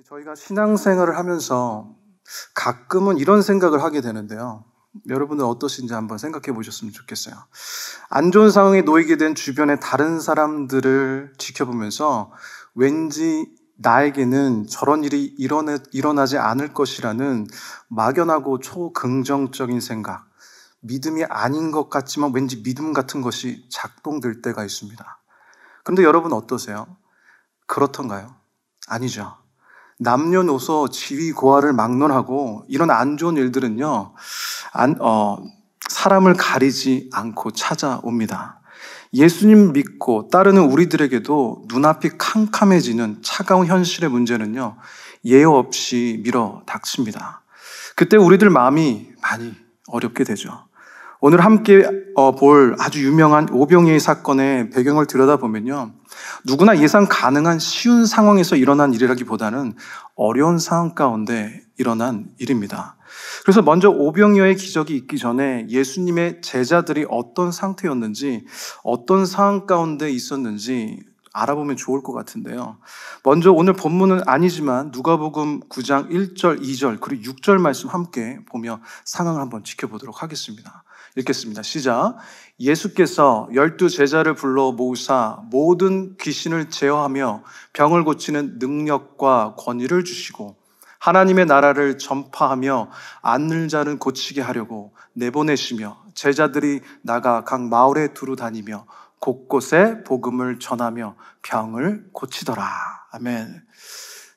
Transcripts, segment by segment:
저희가 신앙생활을 하면서 가끔은 이런 생각을 하게 되는데요. 여러분들 어떠신지 한번 생각해 보셨으면 좋겠어요. 안 좋은 상황에 놓이게 된 주변의 다른 사람들을 지켜보면서 왠지 나에게는 저런 일이 일어나지 않을 것이라는 막연하고 초긍정적인 생각, 믿음이 아닌 것 같지만 왠지 믿음 같은 것이 작동될 때가 있습니다. 그런데 여러분 어떠세요? 그렇던가요? 아니죠. 남녀노소 지위고하를 막론하고 이런 안 좋은 일들은요, 사람을 가리지 않고 찾아옵니다. 예수님 믿고 따르는 우리들에게도 눈앞이 캄캄해지는 차가운 현실의 문제는요, 예외 없이 밀어 닥칩니다. 그때 우리들 마음이 많이 어렵게 되죠. 오늘 함께 볼 아주 유명한 오병이의 사건의 배경을 들여다보면요, 누구나 예상 가능한 쉬운 상황에서 일어난 일이라기보다는 어려운 상황 가운데 일어난 일입니다. 그래서 먼저 오병이어의 기적이 있기 전에 예수님의 제자들이 어떤 상태였는지, 어떤 상황 가운데 있었는지 알아보면 좋을 것 같은데요. 먼저 오늘 본문은 아니지만 누가복음 9장 1절, 2절 그리고 6절 말씀 함께 보며 상황을 한번 지켜보도록 하겠습니다. 읽겠습니다. 시작. 예수께서 12 제자를 불러 모으사 모든 귀신을 제어하며 병을 고치는 능력과 권위를 주시고 하나님의 나라를 전파하며 앓는 자를 고치게 하려고 내보내시며 제자들이 나가 각 마을에 두루 다니며 곳곳에 복음을 전하며 병을 고치더라. 아멘.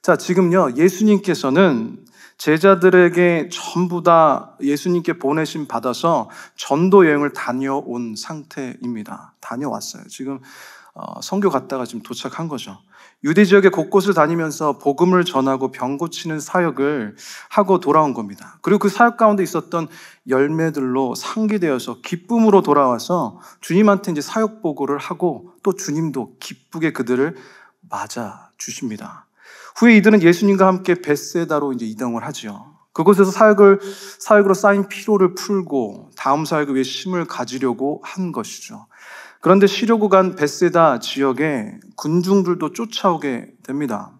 자, 지금요, 예수님께서는 제자들에게 전부 다 예수님께 보내심 받아서 전도 여행을 다녀온 상태입니다. 다녀왔어요. 지금 선교 갔다가 지금 도착한 거죠. 유대 지역의 곳곳을 다니면서 복음을 전하고 병 고치는 사역을 하고 돌아온 겁니다. 그리고 그 사역 가운데 있었던 열매들로 상기되어서 기쁨으로 돌아와서 주님한테 이제 사역 보고를 하고 또 주님도 기쁘게 그들을 맞아 주십니다. 후에 이들은 예수님과 함께 벳세다로 이제 이동을 하죠. 그곳에서 사역으로 쌓인 피로를 풀고 다음 사역을 위해 힘을 가지려고 한 것이죠. 그런데 쉬려고 간 벳세다 지역에 군중들도 쫓아오게 됩니다.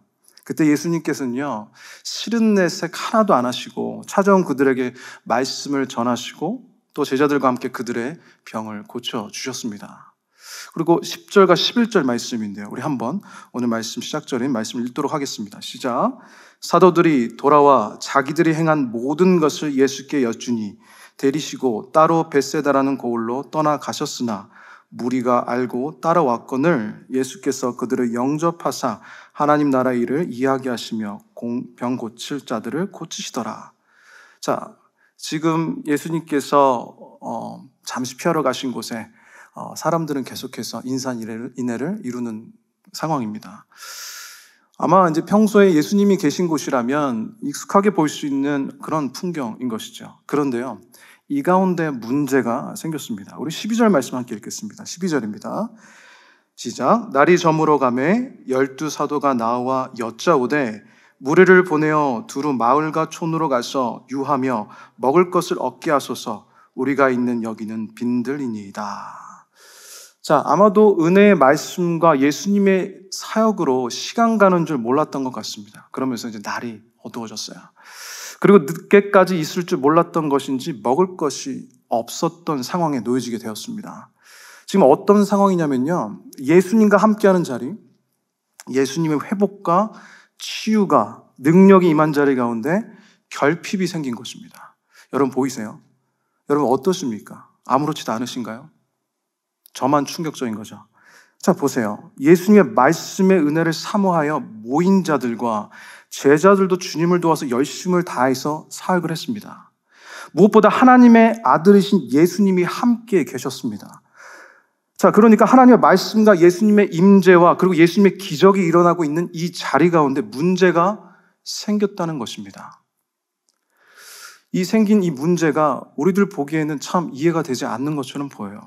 그때 예수님께서는요, 싫은 내색 하나도 안 하시고 찾아온 그들에게 말씀을 전하시고 또 제자들과 함께 그들의 병을 고쳐주셨습니다. 그리고 10절과 11절 말씀인데요. 우리 한번 오늘 말씀 시작절인 말씀을 읽도록 하겠습니다. 시작. 사도들이 돌아와 자기들이 행한 모든 것을 예수께 여쭈니 데리시고 따로 벳세다라는 고을로 떠나가셨으나 무리가 알고 따라왔거늘 예수께서 그들을 영접하사 하나님 나라의 일을 이야기하시며 병 고칠 자들을 고치시더라. 자, 지금 예수님께서 잠시 피하러 가신 곳에 사람들은 계속해서 인산인해를 이루는 상황입니다. 아마 이제 평소에 예수님이 계신 곳이라면 익숙하게 볼 수 있는 그런 풍경인 것이죠. 그런데요, 이 가운데 문제가 생겼습니다. 우리 12절 말씀 함께 읽겠습니다. 12절입니다. 시작. 날이 저물어 가매 12 사도가 나와 여짜오되 무리를 보내어 두루 마을과 촌으로 가서 유하며 먹을 것을 얻게 하소서. 우리가 있는 여기는 빈들이니이다. 자, 아마도 은혜의 말씀과 예수님의 사역으로 시간 가는 줄 몰랐던 것 같습니다. 그러면서 이제 날이 어두워졌어요. 그리고 늦게까지 있을 줄 몰랐던 것인지 먹을 것이 없었던 상황에 놓여지게 되었습니다. 지금 어떤 상황이냐면요, 예수님과 함께하는 자리, 예수님의 회복과 치유가 능력이 임한 자리 가운데 결핍이 생긴 것입니다. 여러분 보이세요? 여러분 어떠십니까? 아무렇지도 않으신가요? 저만 충격적인 거죠. 자, 보세요. 예수님의 말씀의 은혜를 사모하여 모인 자들과 제자들도 주님을 도와서 열심을 다해서 사역을 했습니다. 무엇보다 하나님의 아들이신 예수님이 함께 계셨습니다. 자, 그러니까 하나님의 말씀과 예수님의 임재와 그리고 예수님의 기적이 일어나고 있는 이 자리 가운데 문제가 생겼다는 것입니다. 생긴 이 문제가 우리들 보기에는 참 이해가 되지 않는 것처럼 보여요.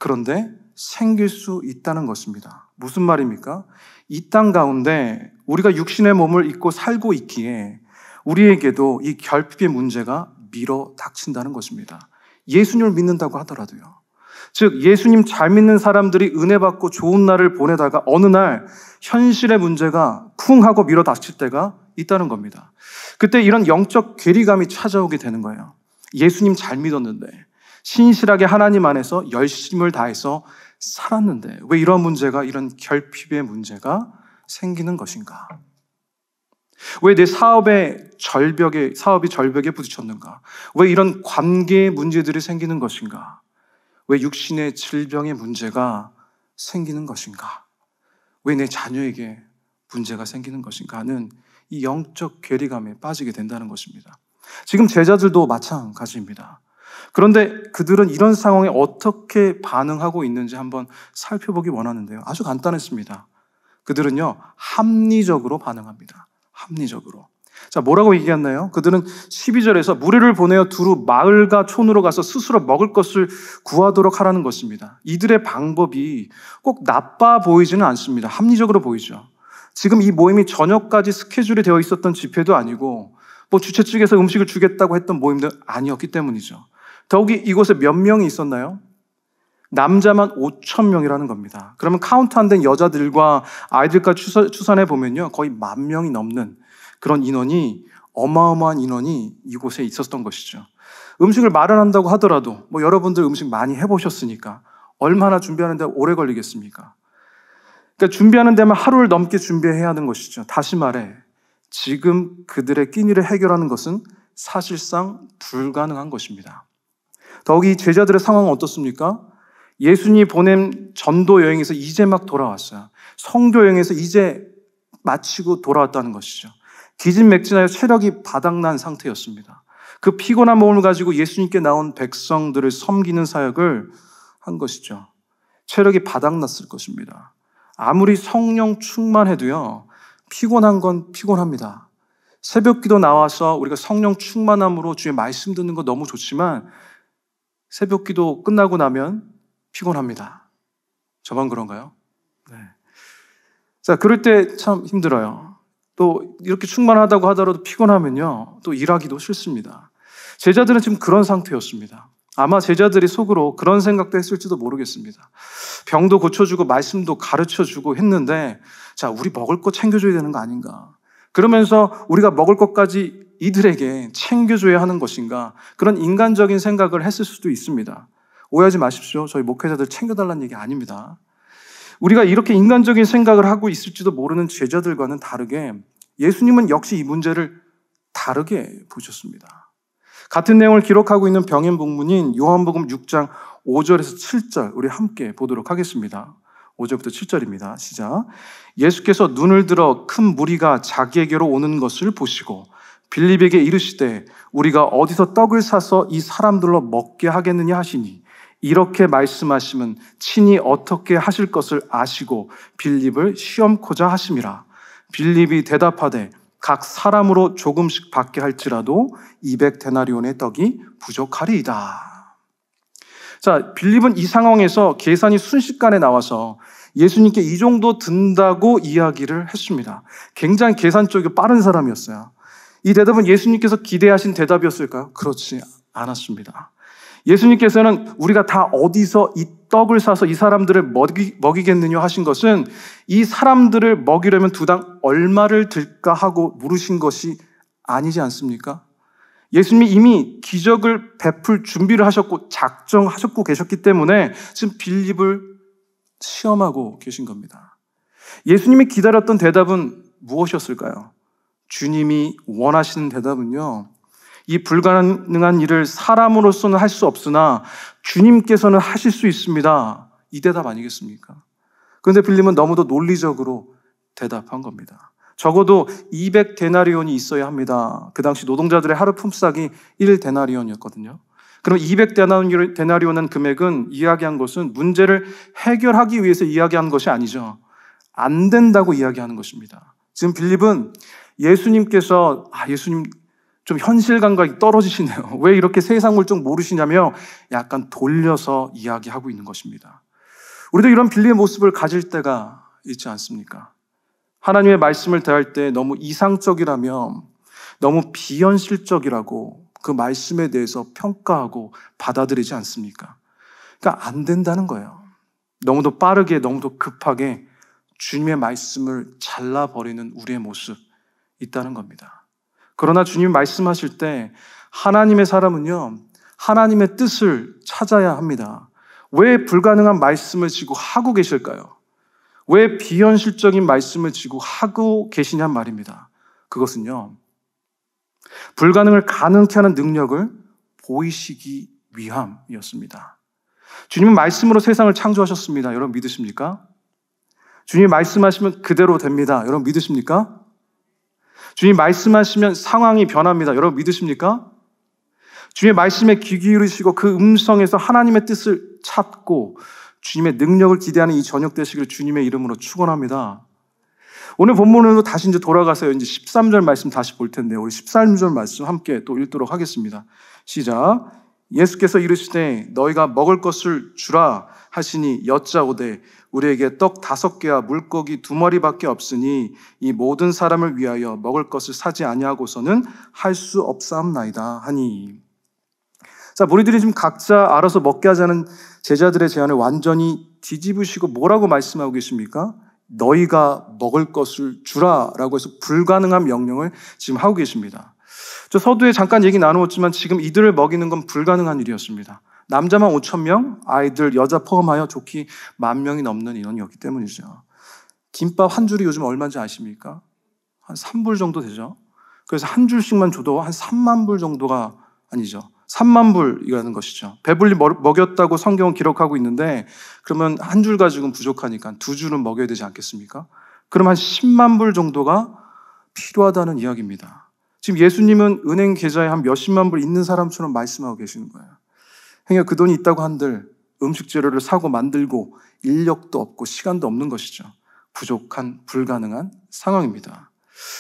그런데 생길 수 있다는 것입니다. 무슨 말입니까? 이 땅 가운데 우리가 육신의 몸을 입고 살고 있기에 우리에게도 이 결핍의 문제가 밀어 닥친다는 것입니다. 예수님을 믿는다고 하더라도요. 즉 예수님 잘 믿는 사람들이 은혜 받고 좋은 날을 보내다가 어느 날 현실의 문제가 쿵 하고 밀어 닥칠 때가 있다는 겁니다. 그때 이런 영적 괴리감이 찾아오게 되는 거예요. 예수님 잘 믿었는데, 신실하게 하나님 안에서 열심을 다해서 살았는데 왜 이런 문제가, 이런 결핍의 문제가 생기는 것인가? 왜 내 사업이 절벽에 부딪혔는가? 왜 이런 관계의 문제들이 생기는 것인가? 왜 육신의 질병의 문제가 생기는 것인가? 왜 내 자녀에게 문제가 생기는 것인가 하는 이 영적 괴리감에 빠지게 된다는 것입니다. 지금 제자들도 마찬가지입니다. 그런데 그들은 이런 상황에 어떻게 반응하고 있는지 한번 살펴보기 원하는데요. 아주 간단했습니다. 그들은요, 합리적으로 반응합니다. 합리적으로. 자, 뭐라고 얘기했나요? 그들은 12절에서 무리를 보내어 두루 마을과 촌으로 가서 스스로 먹을 것을 구하도록 하라는 것입니다. 이들의 방법이 꼭 나빠 보이지는 않습니다. 합리적으로 보이죠. 지금 이 모임이 저녁까지 스케줄이 되어 있었던 집회도 아니고 뭐 주최 측에서 음식을 주겠다고 했던 모임도 아니었기 때문이죠. 더욱이 이곳에 몇 명이 있었나요? 남자만 5,000명이라는 겁니다. 그러면 카운트 안 된 여자들과 아이들까지 추산해 보면요, 거의 10,000명이 넘는 그런 인원이, 어마어마한 인원이 이곳에 있었던 것이죠. 음식을 마련한다고 하더라도 뭐 여러분들 음식 많이 해보셨으니까 얼마나 준비하는데 오래 걸리겠습니까? 그러니까 준비하는 데만 하루를 넘게 준비해야 하는 것이죠. 다시 말해, 지금 그들의 끼니를 해결하는 것은 사실상 불가능한 것입니다. 더욱이 제자들의 상황은 어떻습니까? 예수님이 보낸 전도 여행에서 이제 막 돌아왔어요. 성교 여행에서 이제 마치고 돌아왔다는 것이죠. 기진맥진하여 체력이 바닥난 상태였습니다. 그 피곤한 몸을 가지고 예수님께 나온 백성들을 섬기는 사역을 한 것이죠. 체력이 바닥났을 것입니다. 아무리 성령 충만해도요, 피곤한 건 피곤합니다. 새벽기도 나와서 우리가 성령 충만함으로 주의 말씀 듣는 거 너무 좋지만 새벽기도 끝나고 나면 피곤합니다. 저만 그런가요? 네. 자, 그럴 때 참 힘들어요. 또 이렇게 충만하다고 하더라도 피곤하면요, 또 일하기도 싫습니다. 제자들은 지금 그런 상태였습니다. 아마 제자들이 속으로 그런 생각도 했을지도 모르겠습니다. 병도 고쳐주고 말씀도 가르쳐주고 했는데, 자, 우리 먹을 거 챙겨줘야 되는 거 아닌가? 그러면서 우리가 먹을 것까지 이들에게 챙겨줘야 하는 것인가? 그런 인간적인 생각을 했을 수도 있습니다. 오해하지 마십시오. 저희 목회자들 챙겨달라는 얘기 아닙니다. 우리가 이렇게 인간적인 생각을 하고 있을지도 모르는 제자들과는 다르게 예수님은 역시 이 문제를 다르게 보셨습니다. 같은 내용을 기록하고 있는 병행 본문인 요한복음 6장 5절에서 7절 우리 함께 보도록 하겠습니다. 5절부터 7절입니다. 시작. 예수께서 눈을 들어 큰 무리가 자기에게로 오는 것을 보시고 빌립에게 이르시되 우리가 어디서 떡을 사서 이 사람들로 먹게 하겠느냐 하시니 이렇게 말씀하시면 친히 어떻게 하실 것을 아시고 빌립을 시험코자 하심이라. 빌립이 대답하되 각 사람으로 조금씩 받게 할지라도 200데나리온의 떡이 부족하리이다. 자, 빌립은 이 상황에서 계산이 순식간에 나와서 예수님께 이 정도 든다고 이야기를 했습니다. 굉장히 계산적이고 빠른 사람이었어요. 이 대답은 예수님께서 기대하신 대답이었을까요? 그렇지 않았습니다. 예수님께서는 우리가 다 어디서 이 떡을 사서 이 사람들을 먹이겠느냐 하신 것은 이 사람들을 먹이려면 두당 얼마를 들까 하고 물으신 것이 아니지 않습니까? 예수님이 이미 기적을 베풀 준비를 하셨고 작정하셨고 계셨기 때문에 지금 빌립을 시험하고 계신 겁니다. 예수님이 기다렸던 대답은 무엇이었을까요? 주님이 원하시는 대답은요, 이 불가능한 일을 사람으로서는 할 수 없으나 주님께서는 하실 수 있습니다. 이 대답 아니겠습니까? 그런데 빌립은 너무도 논리적으로 대답한 겁니다. 적어도 200데나리온이 있어야 합니다. 그 당시 노동자들의 하루 품삯이 1데나리온이었거든요. 그럼 200데나리온은 금액은 이야기한 것은 문제를 해결하기 위해서 이야기한 것이 아니죠. 안 된다고 이야기하는 것입니다. 지금 빌립은 예수님께서 예수님 좀 현실 감각이 떨어지시네요. 왜 이렇게 세상 물정 모르시냐며 약간 돌려서 이야기하고 있는 것입니다. 우리도 이런 빌립의 모습을 가질 때가 있지 않습니까? 하나님의 말씀을 대할 때 너무 이상적이라면 너무 비현실적이라고 그 말씀에 대해서 평가하고 받아들이지 않습니까? 그러니까 안 된다는 거예요. 너무도 빠르게 너무도 급하게 주님의 말씀을 잘라버리는 우리의 모습, 있다는 겁니다. 그러나 주님이 말씀하실 때 하나님의 사람은요, 하나님의 뜻을 찾아야 합니다. 왜 불가능한 말씀을 지고 하고 계실까요? 왜 비현실적인 말씀을 지고 하고 계시냔 말입니다. 그것은요, 불가능을 가능케 하는 능력을 보이시기 위함이었습니다. 주님은 말씀으로 세상을 창조하셨습니다. 여러분 믿으십니까? 주님이 말씀하시면 그대로 됩니다. 여러분 믿으십니까? 주님이 말씀하시면 상황이 변합니다. 여러분 믿으십니까? 주님의 말씀에 귀 기울이시고 그 음성에서 하나님의 뜻을 찾고 주님의 능력을 기대하는 이 저녁 되시기를 주님의 이름으로 축원합니다. 오늘 본문으로 다시 이제 돌아가서 이제 13절 말씀 다시 볼 텐데 우리 13절 말씀 함께 또 읽도록 하겠습니다. 시작. 예수께서 이르시되 너희가 먹을 것을 주라 하시니 여짜오되 우리에게 떡 5개와 물고기 2마리밖에 없으니 이 모든 사람을 위하여 먹을 것을 사지 아니하고서는 할 수 없사옵나이다 하니. 자, 무리들이 지금 각자 알아서 먹게 하자는 제자들의 제안을 완전히 뒤집으시고 뭐라고 말씀하고 계십니까? 너희가 먹을 것을 주라라고 해서 불가능한 명령을 지금 하고 계십니다. 저 서두에 잠깐 얘기 나누었지만 지금 이들을 먹이는 건 불가능한 일이었습니다. 남자만 5,000명, 아이들, 여자 포함하여 좋기 10,000명이 넘는 인원이었기 때문이죠. 김밥 한 줄이 요즘 얼마인지 아십니까? 한 3불 정도 되죠. 그래서 한 줄씩만 줘도 한 3만 불 정도가 아니죠. 3만 불이라는 것이죠. 배불리 먹였다고 성경은 기록하고 있는데 그러면 한 줄 가지고는 부족하니까 2줄은 먹여야 되지 않겠습니까? 그럼 한 10만 불 정도가 필요하다는 이야기입니다. 지금 예수님은 은행 계좌에 한 몇십만 불 있는 사람처럼 말씀하고 계시는 거예요. 그러니까 그 돈이 있다고 한들 음식 재료를 사고 만들고 인력도 없고 시간도 없는 것이죠. 부족한 불가능한 상황입니다.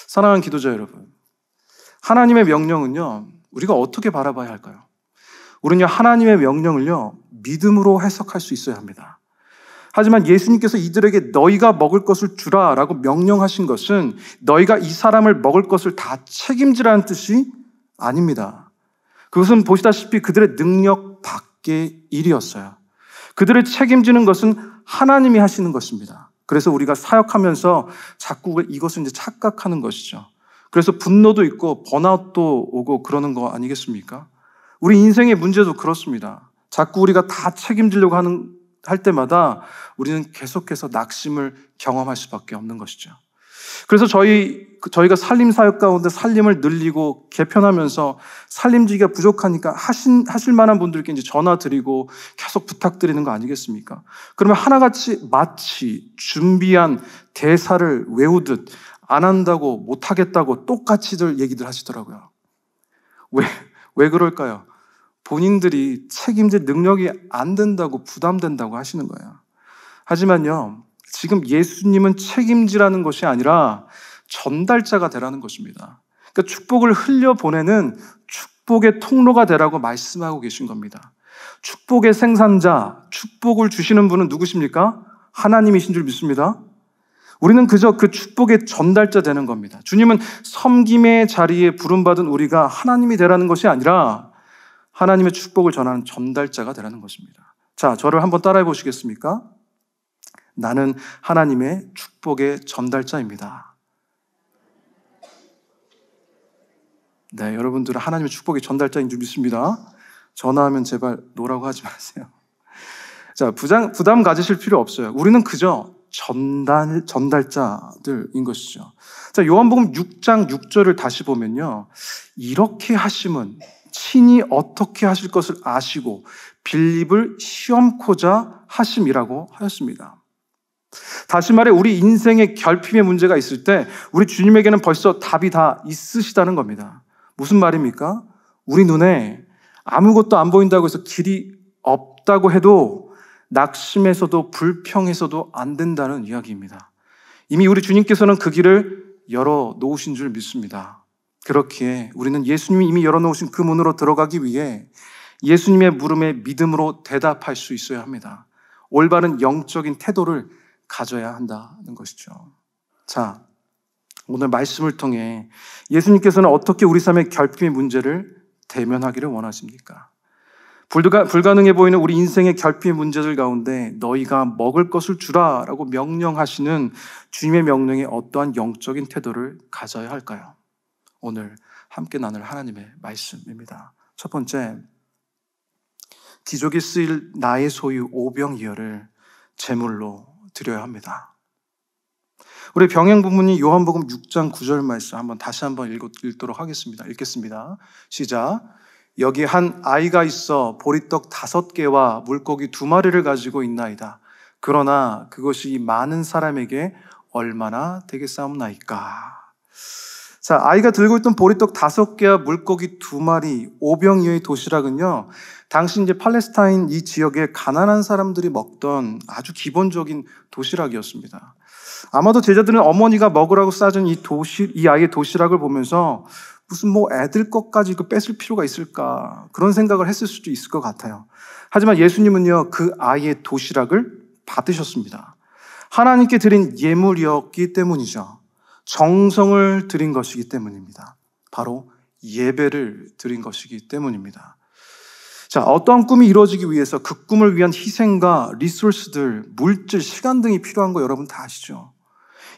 사랑하는 기도자 여러분, 하나님의 명령은요, 우리가 어떻게 바라봐야 할까요? 우리는요, 하나님의 명령을요, 믿음으로 해석할 수 있어야 합니다. 하지만 예수님께서 이들에게 너희가 먹을 것을 주라 라고 명령하신 것은 너희가 이 사람을 먹을 것을 다 책임지라는 뜻이 아닙니다. 그것은 보시다시피 그들의 능력 밖의 일이었어요. 그들을 책임지는 것은 하나님이 하시는 것입니다. 그래서 우리가 사역하면서 자꾸 이것을 이제 착각하는 것이죠. 그래서 분노도 있고 번아웃도 오고 그러는 거 아니겠습니까? 우리 인생의 문제도 그렇습니다. 자꾸 우리가 다 책임지려고 할 때마다 우리는 계속해서 낙심을 경험할 수밖에 없는 것이죠. 그래서 저희가 살림 사역 가운데 살림을 늘리고 개편하면서 살림지기가 부족하니까 하실 만한 분들께 이제 전화 드리고 계속 부탁드리는 거 아니겠습니까? 그러면 하나같이 마치 준비한 대사를 외우듯 안 한다고 못 하겠다고 똑같이들 얘기들 하시더라고요. 왜 그럴까요? 본인들이 책임질 능력이 안 된다고 부담된다고 하시는 거예요. 하지만요, 지금 예수님은 책임지라는 것이 아니라 전달자가 되라는 것입니다. 그러니까 축복을 흘려보내는 축복의 통로가 되라고 말씀하고 계신 겁니다. 축복의 생산자, 축복을 주시는 분은 누구십니까? 하나님이신 줄 믿습니다. 우리는 그저 그 축복의 전달자 되는 겁니다. 주님은 섬김의 자리에 부름받은 우리가 하나님이 되라는 것이 아니라 하나님의 축복을 전하는 전달자가 되라는 것입니다. 자, 저를 한번 따라해 보시겠습니까? 나는 하나님의 축복의 전달자입니다. 네, 여러분들은 하나님의 축복의 전달자인 줄 믿습니다. 전화하면 제발 노라고 하지 마세요. 자, 부담 가지실 필요 없어요. 우리는 그저 전달자들인 것이죠. 자, 요한복음 6장 6절을 다시 보면요. 이렇게 하심은 친히 어떻게 하실 것을 아시고 빌립을 시험코자 하심이라고 하였습니다. 다시 말해 우리 인생의 결핍의 문제가 있을 때 우리 주님에게는 벌써 답이 다 있으시다는 겁니다. 무슨 말입니까? 우리 눈에 아무것도 안 보인다고 해서 길이 없다고 해도 낙심해서도 불평해서도 안 된다는 이야기입니다. 이미 우리 주님께서는 그 길을 열어놓으신 줄 믿습니다. 그렇기에 우리는 예수님이 이미 열어놓으신 그 문으로 들어가기 위해 예수님의 물음에 믿음으로 대답할 수 있어야 합니다. 올바른 영적인 태도를 가져야 한다는 것이죠. 자, 오늘 말씀을 통해 예수님께서는 어떻게 우리 삶의 결핍의 문제를 대면하기를 원하십니까? 불가능해 보이는 우리 인생의 결핍 문제들 가운데 너희가 먹을 것을 주라 라고 명령하시는 주님의 명령에 어떠한 영적인 태도를 가져야 할까요? 오늘 함께 나눌 하나님의 말씀입니다. 첫 번째, 기적이 쓰일 나의 소유 오병이어를 제물로 드려야 합니다. 우리 병행 부문이 요한복음 6장 9절 말씀 다시 한번 읽도록 하겠습니다. 읽겠습니다. 시작. 여기 한 아이가 있어 보리떡 5개와 물고기 2마리를 가지고 있나이다. 그러나 그것이 많은 사람에게 얼마나 되겠사옵나이까. 자, 아이가 들고 있던 보리떡 5개와 물고기 2마리, 오병이어의 도시락은요, 당시 이제 팔레스타인 이 지역의 가난한 사람들이 먹던 아주 기본적인 도시락이었습니다. 아마도 제자들은 어머니가 먹으라고 싸준 이 아이의 도시락을 보면서 무슨 애들 것까지 이거 뺏을 필요가 있을까, 그런 생각을 했을 수도 있을 것 같아요. 하지만 예수님은요, 그 아이의 도시락을 받으셨습니다. 하나님께 드린 예물이었기 때문이죠. 정성을 드린 것이기 때문입니다. 바로 예배를 드린 것이기 때문입니다. 자, 어떠한 꿈이 이루어지기 위해서 그 꿈을 위한 희생과 리소스들, 물질, 시간 등이 필요한 거 여러분 다 아시죠?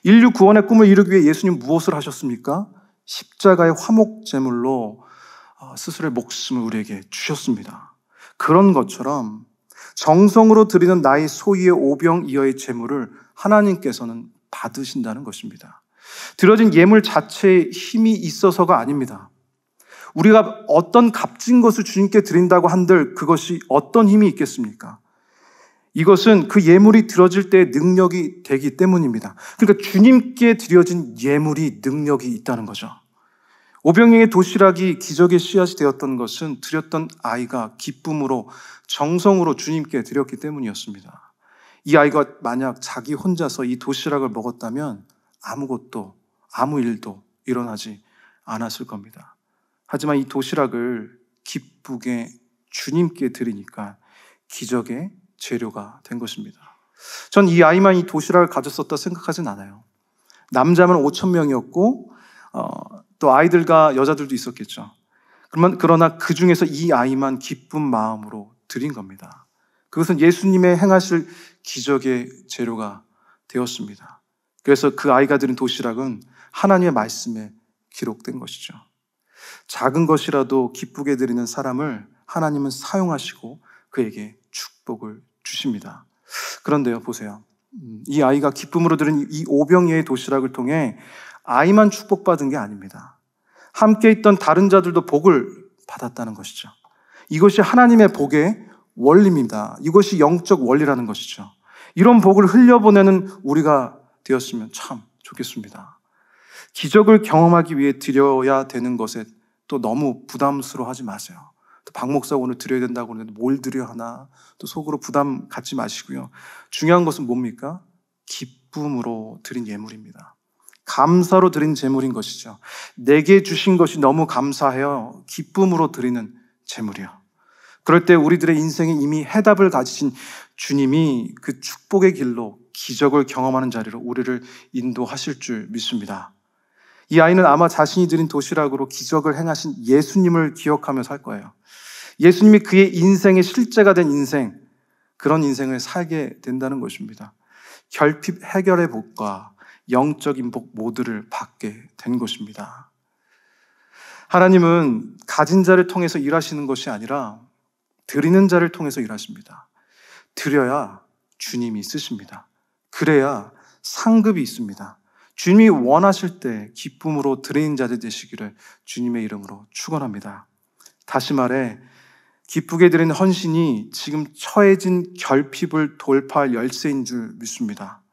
인류 구원의 꿈을 이루기 위해 예수님 무엇을 하셨습니까? 십자가의 화목 제물로 스스로의 목숨을 우리에게 주셨습니다. 그런 것처럼 정성으로 드리는 나의 소유의 오병이어의 제물을 하나님께서는 받으신다는 것입니다. 드려진 예물 자체에 힘이 있어서가 아닙니다. 우리가 어떤 값진 것을 주님께 드린다고 한들 그것이 어떤 힘이 있겠습니까? 이것은 그 예물이 드려질 때의 능력이 되기 때문입니다. 그러니까 주님께 드려진 예물이 능력이 있다는 거죠. 오병이어의 도시락이 기적의 씨앗이 되었던 것은 드렸던 아이가 기쁨으로 정성으로 주님께 드렸기 때문이었습니다. 이 아이가 만약 자기 혼자서 이 도시락을 먹었다면 아무 일도 일어나지 않았을 겁니다. 하지만 이 도시락을 기쁘게 주님께 드리니까 기적의 재료가 된 것입니다. 전 이 아이만 이 도시락을 가졌었다 생각하진 않아요. 남자만 5,000명이었고 또 아이들과 여자들도 있었겠죠. 그러나 그 중에서 이 아이만 기쁜 마음으로 드린 겁니다. 그것은 예수님의 행하실 기적의 재료가 되었습니다. 그래서 그 아이가 드린 도시락은 하나님의 말씀에 기록된 것이죠. 작은 것이라도 기쁘게 드리는 사람을 하나님은 사용하시고 그에게 축복을 주십니다. 그런데요, 보세요. 이 아이가 기쁨으로 드린 이 오병이어의 도시락을 통해 아이만 축복받은 게 아닙니다. 함께 있던 다른 자들도 복을 받았다는 것이죠. 이것이 하나님의 복의 원리입니다. 이것이 영적 원리라는 것이죠. 이런 복을 흘려보내는 우리가 되었으면 참 좋겠습니다. 기적을 경험하기 위해 드려야 되는 것에 또 너무 부담스러워하지 마세요. 또 박 목사 오늘 드려야 된다고 하는데 뭘 드려야 하나, 또 속으로 부담 갖지 마시고요. 중요한 것은 뭡니까? 기쁨으로 드린 예물입니다. 감사로 드린 제물인 것이죠. 내게 주신 것이 너무 감사해요. 기쁨으로 드리는 제물이요. 그럴 때 우리들의 인생에 이미 해답을 가지신 주님이 그 축복의 길로 기적을 경험하는 자리로 우리를 인도하실 줄 믿습니다. 이 아이는 아마 자신이 드린 도시락으로 기적을 행하신 예수님을 기억하며 살 거예요. 예수님이 그의 인생의 실제가 된 인생, 그런 인생을 살게 된다는 것입니다. 결핍 해결의 복과 영적인 복 모두를 받게 된 것입니다. 하나님은 가진 자를 통해서 일하시는 것이 아니라 드리는 자를 통해서 일하십니다. 드려야 주님이 쓰십니다. 그래야 상급이 있습니다. 주님이 원하실 때 기쁨으로 드리는 자들 되시기를 주님의 이름으로 축원합니다. 다시 말해 기쁘게 드리는 헌신이 지금 처해진 결핍을 돌파할 열쇠인 줄 믿습니다.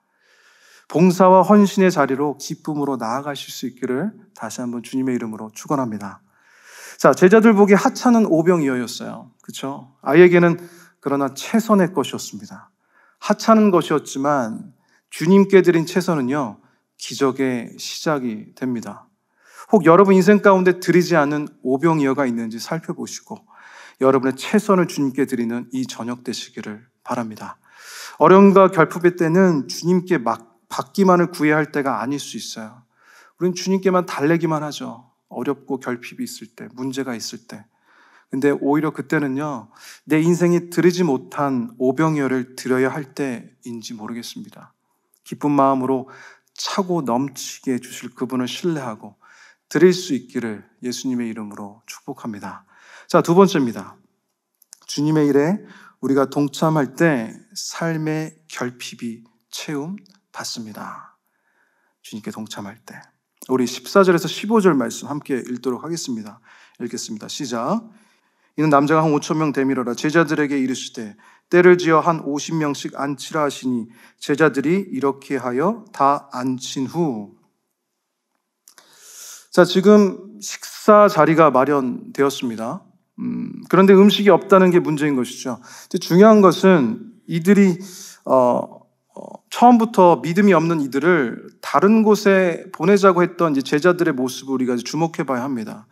봉사와 헌신의 자리로 기쁨으로 나아가실 수 있기를 다시 한번 주님의 이름으로 축원합니다. 자, 제자들 보기에 하찮은 오병이어였어요. 그렇죠? 아이에게는 그러나 최선의 것이었습니다. 하찮은 것이었지만 주님께 드린 최선은요, 기적의 시작이 됩니다. 혹 여러분 인생 가운데 드리지 않은 오병이어가 있는지 살펴보시고 여러분의 최선을 주님께 드리는 이 저녁 되시기를 바랍니다. 어려움과 결핍의 때는 주님께 받기만을 구해야 할 때가 아닐 수 있어요. 우리는 주님께만 달래기만 하죠. 어렵고 결핍이 있을 때, 문제가 있을 때. 근데 오히려 그때는요, 내 인생이 드리지 못한 오병이어를 드려야 할 때인지 모르겠습니다. 기쁜 마음으로 차고 넘치게 해주실 그분을 신뢰하고 드릴 수 있기를 예수님의 이름으로 축복합니다. 자, 두 번째입니다. 주님의 일에 우리가 동참할 때 삶의 결핍이 채움 받습니다. 주님께 동참할 때. 우리 14절에서 15절 말씀 함께 읽도록 하겠습니다. 읽겠습니다. 시작. 이는 남자가 한 5,000명 되밀어라. 제자들에게 이르시되 때를 지어 한 50명씩 앉히라 하시니 제자들이 이렇게 하여 다 앉힌 후. 자, 지금 식사 자리가 마련되었습니다. 그런데 음식이 없다는 게 문제인 것이죠. 근데 중요한 것은 이들이 처음부터 믿음이 없는 이들을 다른 곳에 보내자고 했던 이제 제자들의 모습을 우리가 주목해 봐야 합니다.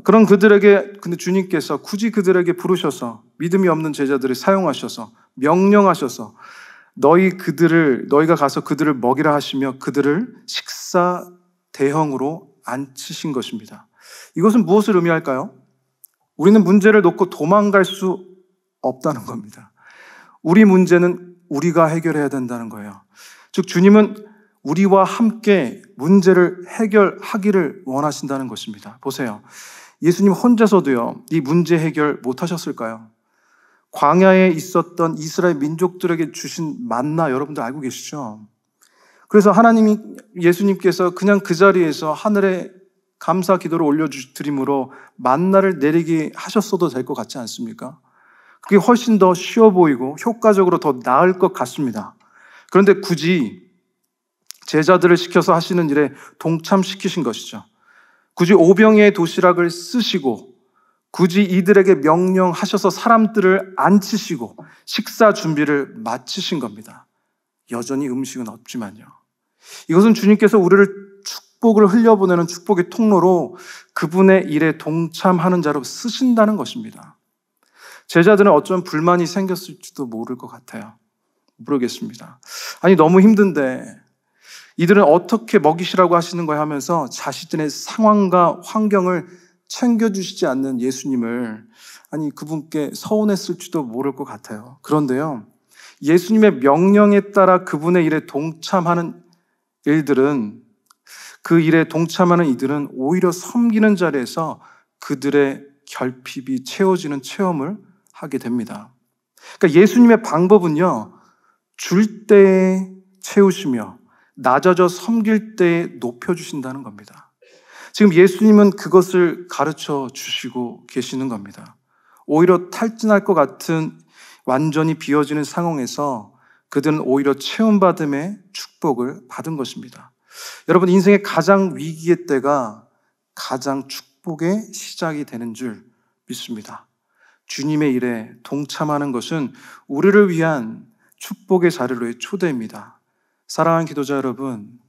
그런 그들에게 근데 주님께서 굳이 그들에게 부르셔서 믿음이 없는 제자들을 사용하셔서 명령하셔서 너희가 가서 그들을 먹이라 하시며 그들을 식사 대형으로 앉히신 것입니다. 이것은 무엇을 의미할까요? 우리는 문제를 놓고 도망갈 수 없다는 겁니다. 우리 문제는 우리가 해결해야 된다는 거예요. 즉 주님은 우리와 함께 문제를 해결하기를 원하신다는 것입니다. 보세요. 예수님 혼자서도요, 이 문제 해결 못 하셨을까요? 광야에 있었던 이스라엘 민족들에게 주신 만나 여러분들 알고 계시죠? 그래서 예수님께서 그냥 그 자리에서 하늘에 감사 기도를 올려드림으로 만나를 내리게 하셨어도 될 것 같지 않습니까? 그게 훨씬 더 쉬워 보이고 효과적으로 더 나을 것 같습니다. 그런데 굳이 제자들을 시켜서 하시는 일에 동참시키신 것이죠. 굳이 오병이의 도시락을 쓰시고 굳이 이들에게 명령하셔서 사람들을 앉히시고 식사 준비를 마치신 겁니다. 여전히 음식은 없지만요. 이것은 주님께서 우리를 축복을 흘려보내는 축복의 통로로 그분의 일에 동참하는 자로 쓰신다는 것입니다. 제자들은 어쩌면 불만이 생겼을지도 모를 것 같아요. 모르겠습니다. 아니 너무 힘든데 이들은 어떻게 먹이시라고 하시는 거야 하면서 자신들의 상황과 환경을 챙겨주시지 않는 예수님을 그분께 서운했을지도 모를 것 같아요. 그런데요, 예수님의 명령에 따라 그분의 일에 동참하는 그 일에 동참하는 이들은 오히려 섬기는 자리에서 그들의 결핍이 채워지는 체험을 하게 됩니다. 그러니까 예수님의 방법은요, 줄 때에 채우시며 낮아져 섬길 때에 높여주신다는 겁니다. 지금 예수님은 그것을 가르쳐 주시고 계시는 겁니다. 오히려 탈진할 것 같은 완전히 비어지는 상황에서 그들은 오히려 체험받음의 축복을 받은 것입니다. 여러분, 인생의 가장 위기의 때가 가장 축복의 시작이 되는 줄 믿습니다. 주님의 일에 동참하는 것은 우리를 위한 축복의 자리로의 초대입니다. 사랑하는 기도자 여러분,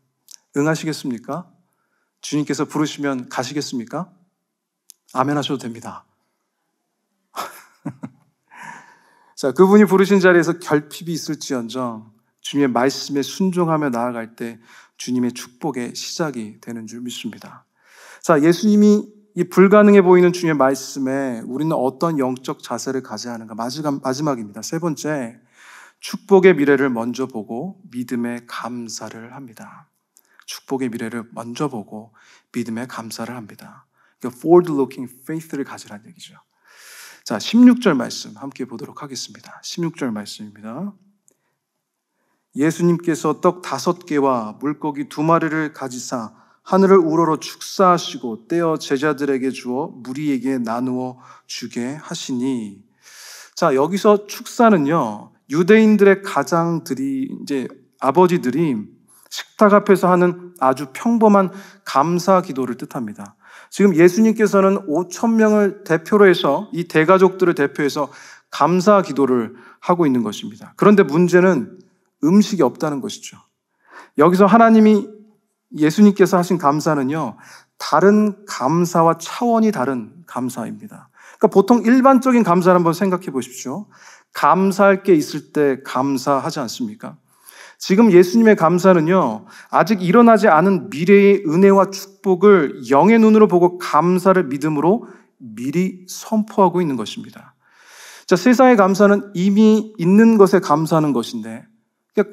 응하시겠습니까? 주님께서 부르시면 가시겠습니까? 아멘 하셔도 됩니다. 자, 그분이 부르신 자리에서 결핍이 있을지언정 주님의 말씀에 순종하며 나아갈 때 주님의 축복의 시작이 되는 줄 믿습니다. 자, 예수님이 이 불가능해 보이는 주님의 말씀에 우리는 어떤 영적 자세를 가져야 하는가? 마지막입니다. 세 번째, 축복의 미래를 먼저 보고 믿음에 감사를 합니다. 축복의 미래를 먼저 보고 믿음에 감사를 합니다. 그러니까 forward-looking faith를 가지라는 얘기죠. 자, 16절 말씀 함께 보도록 하겠습니다. 16절 말씀입니다. 예수님께서 떡 5개와 물고기 2마리를 가지사 하늘을 우러러 축사하시고 떼어 제자들에게 주어 무리에게 나누어 주게 하시니. 자, 여기서 축사는요, 유대인들의 가장들이 아버지들이 식탁 앞에서 하는 아주 평범한 감사 기도를 뜻합니다. 지금 예수님께서는 5,000명을 대표로 해서 이 대가족들을 대표해서 감사 기도를 하고 있는 것입니다. 그런데 문제는 음식이 없다는 것이죠. 여기서 예수님께서 하신 감사는요, 다른 감사와 차원이 다른 감사입니다. 그러니까 보통 일반적인 감사를 한번 생각해 보십시오. 감사할 게 있을 때 감사하지 않습니까? 지금 예수님의 감사는요, 아직 일어나지 않은 미래의 은혜와 축복을 영의 눈으로 보고 감사를 믿음으로 미리 선포하고 있는 것입니다. 자, 세상의 감사는 이미 있는 것에 감사하는 것인데,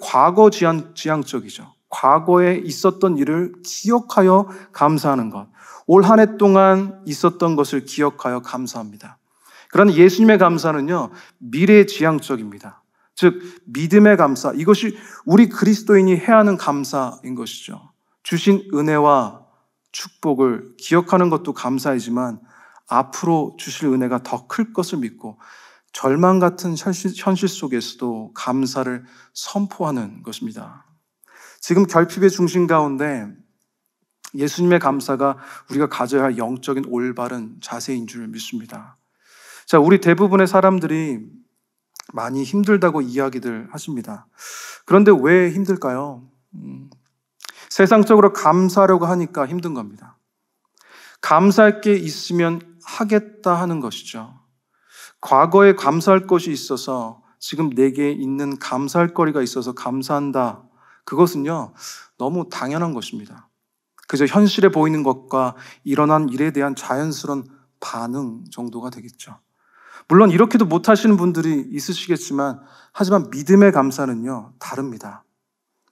과거 지향적이죠. 과거에 있었던 일을 기억하여 감사하는 것. 올 한 해 동안 있었던 것을 기억하여 감사합니다. 그러나 예수님의 감사는요, 미래 지향적입니다. 즉, 믿음의 감사. 이것이 우리 그리스도인이 해야 하는 감사인 것이죠. 주신 은혜와 축복을 기억하는 것도 감사이지만 앞으로 주실 은혜가 더 클 것을 믿고 절망 같은 현실 속에서도 감사를 선포하는 것입니다. 지금 결핍의 중심 가운데 예수님의 감사가 우리가 가져야 할 영적인 올바른 자세인 줄 믿습니다. 자, 우리 대부분의 사람들이 많이 힘들다고 이야기들 하십니다. 그런데 왜 힘들까요? 세상적으로 감사하려고 하니까 힘든 겁니다. 감사할 게 있으면 하겠다 하는 것이죠. 과거에 감사할 것이 있어서 지금 내게 있는 감사할 거리가 있어서 감사한다. 그것은요, 너무 당연한 것입니다. 그저 현실에 보이는 것과 일어난 일에 대한 자연스러운 반응 정도가 되겠죠. 물론 이렇게도 못하시는 분들이 있으시겠지만, 하지만 믿음의 감사는요, 다릅니다.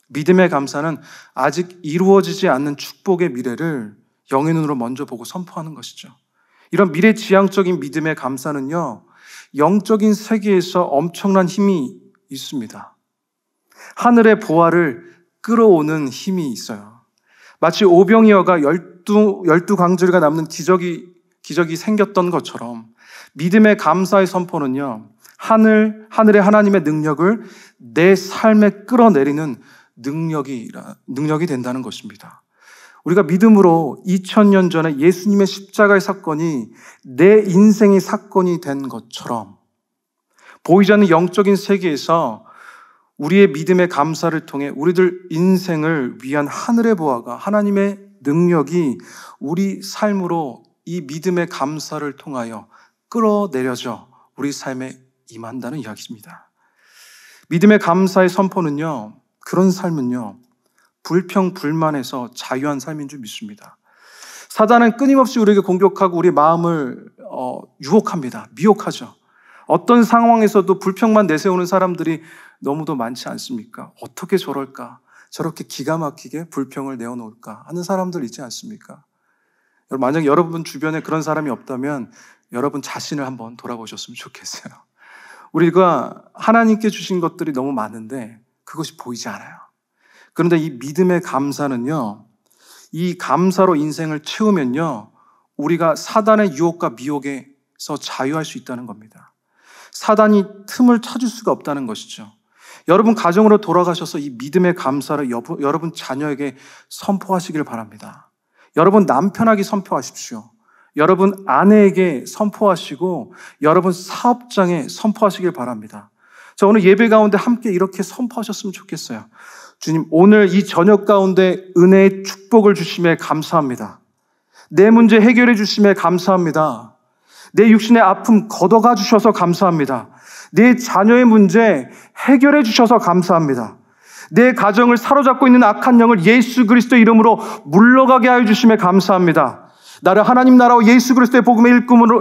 믿음의 감사는 아직 이루어지지 않는 축복의 미래를 영의 눈으로 먼저 보고 선포하는 것이죠. 이런 미래지향적인 믿음의 감사는요, 영적인 세계에서 엄청난 힘이 있습니다. 하늘의 보화를 끌어오는 힘이 있어요. 마치 오병이어가 12광주리가 남는 기적이 생겼던 것처럼 믿음의 감사의 선포는요, 하늘의 하나님의 능력을 내 삶에 끌어내리는 능력이 된다는 것입니다. 우리가 믿음으로 2000년 전에 예수님의 십자가의 사건이 내 인생의 사건이 된 것처럼 보이지 않는 영적인 세계에서 우리의 믿음의 감사를 통해 우리들 인생을 위한 하늘의 보화가, 하나님의 능력이 우리 삶으로 이 믿음의 감사를 통하여 끌어내려져 우리 삶에 임한다는 이야기입니다. 믿음의 감사의 선포는요, 그런 삶은요, 불평, 불만에서 자유한 삶인 줄 믿습니다. 사단은 끊임없이 우리에게 공격하고 우리 마음을 유혹합니다. 미혹하죠. 어떤 상황에서도 불평만 내세우는 사람들이 너무도 많지 않습니까? 어떻게 저럴까? 저렇게 기가 막히게 불평을 내어놓을까? 하는 사람들 있지 않습니까? 만약 여러분 주변에 그런 사람이 없다면 여러분 자신을 한번 돌아보셨으면 좋겠어요. 우리가 하나님께 주신 것들이 너무 많은데 그것이 보이지 않아요. 그런데 이 믿음의 감사는요, 이 감사로 인생을 채우면요, 우리가 사단의 유혹과 미혹에서 자유할 수 있다는 겁니다. 사단이 틈을 찾을 수가 없다는 것이죠. 여러분 가정으로 돌아가셔서 이 믿음의 감사를 여러분 자녀에게 선포하시길 바랍니다. 여러분 남편에게 선포하십시오. 여러분 아내에게 선포하시고 여러분 사업장에 선포하시길 바랍니다. 자, 오늘 예배 가운데 함께 이렇게 선포하셨으면 좋겠어요. 주님, 오늘 이 저녁 가운데 은혜의 축복을 주심에 감사합니다. 내 문제 해결해 주심에 감사합니다. 내 육신의 아픔 걷어가 주셔서 감사합니다. 내 자녀의 문제 해결해 주셔서 감사합니다. 내 가정을 사로잡고 있는 악한 영을 예수 그리스도의 이름으로 물러가게 하여 주심에 감사합니다. 나를 하나님 나라와 예수 그리스도의 복음의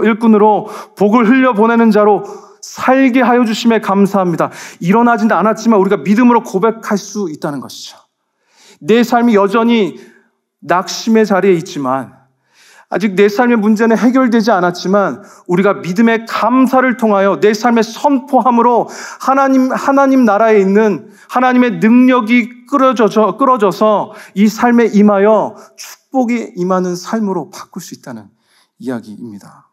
일꾼으로 복을 흘려보내는 자로 살게 하여 주심에 감사합니다. 일어나진 않았지만 우리가 믿음으로 고백할 수 있다는 것이죠. 내 삶이 여전히 낙심의 자리에 있지만, 아직 내 삶의 문제는 해결되지 않았지만 우리가 믿음의 감사를 통하여 내 삶의 선포함으로 하나님 나라에 있는 하나님의 능력이 끌어져서 이 삶에 임하여 축복이 임하는 삶으로 바꿀 수 있다는 이야기입니다.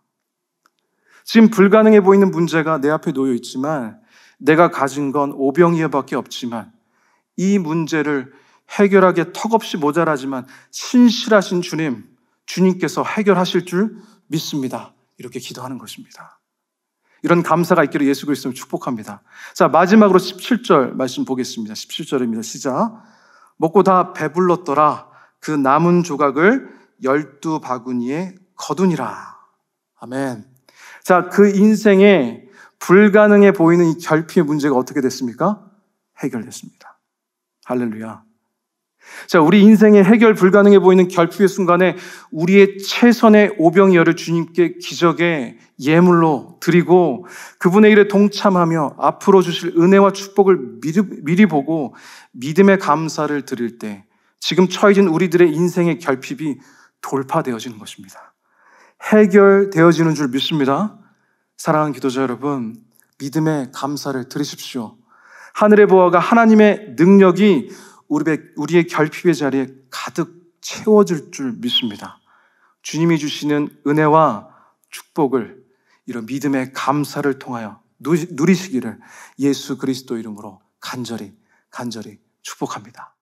지금 불가능해 보이는 문제가 내 앞에 놓여 있지만 내가 가진 건 오병이어밖에 없지만 이 문제를 해결하기에 턱없이 모자라지만 신실하신 주님께서 해결하실 줄 믿습니다. 이렇게 기도하는 것입니다. 이런 감사가 있기를 예수 그리스도를 축복합니다. 자, 마지막으로 17절 말씀 보겠습니다. 17절입니다. 시작. 먹고 다 배불렀더라. 그 남은 조각을 12바구니에 거두니라. 아멘. 자, 그 인생에 불가능해 보이는 이 결핍의 문제가 어떻게 됐습니까? 해결됐습니다. 할렐루야. 자, 우리 인생의 해결 불가능해 보이는 결핍의 순간에 우리의 최선의 오병이어를 주님께 기적의 예물로 드리고 그분의 일에 동참하며 앞으로 주실 은혜와 축복을 미리 보고 믿음의 감사를 드릴 때 지금 처해진 우리들의 인생의 결핍이 돌파되어지는 것입니다. 해결되어지는 줄 믿습니다. 사랑하는 기도자 여러분, 믿음의 감사를 드리십시오. 하늘의 보화가 하나님의 능력이 우리의 결핍의 자리에 가득 채워질 줄 믿습니다. 주님이 주시는 은혜와 축복을 이런 믿음의 감사를 통하여 누리시기를 예수 그리스도 이름으로 간절히 축복합니다.